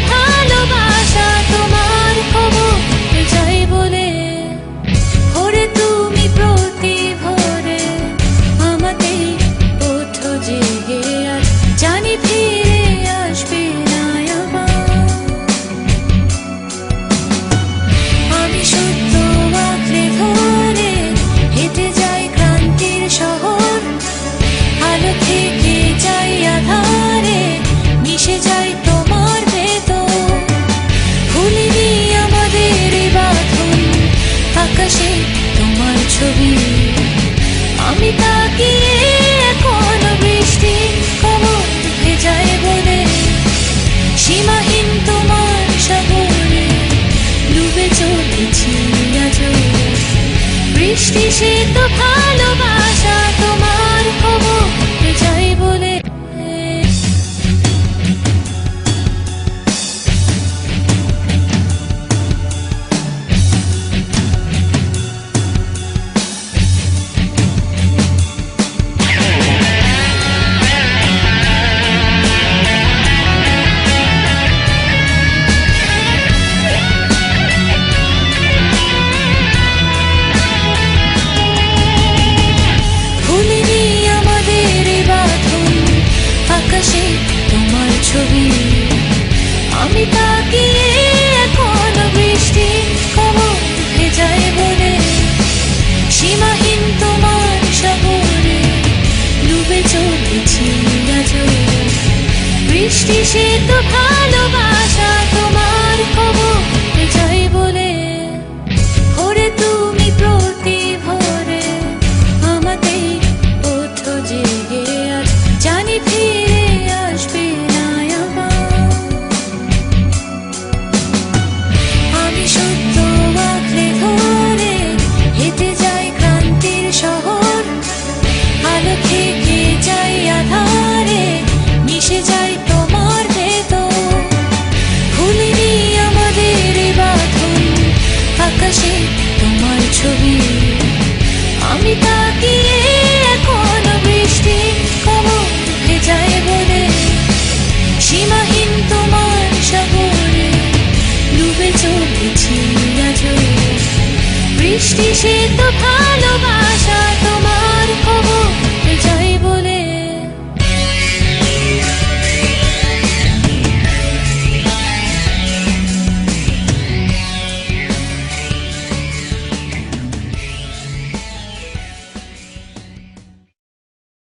ভালোবাসা তোমার খবর যাই বলে ভোরে তুমি প্রতি ভোরে আমাকে ওঠো জেগে আজ জানি ফিরে আসবে না আবার আমি সত্য আঁকড়ে ধরে হেঁটে যাই ক্রান্তির শহর আলো থেকে যাই আধারে মিশে যাই তোমার ভেতর ভুলিনি আমাদের বাঁধন আকাশে তোমার ছবি আমি তাকিয়ে এখন বৃষ্টি খবর ভেজায় বলে সীমাহীন তোমার সাগরে ডুবে চলেছি আজ বৃষ্টি সে তো ভালোবাসা তোমার খবর যাই বলে ভুলিনি আমাদের বাঁধন আকাশে তোমার ছবি আমি তাকিয়ে এখন বৃষ্টি খবর ভেজায় বলে সীমাহীন তোমার সাগরে ডুবে চলেছি আজ বৃষ্টি সে তো ভালোবাসা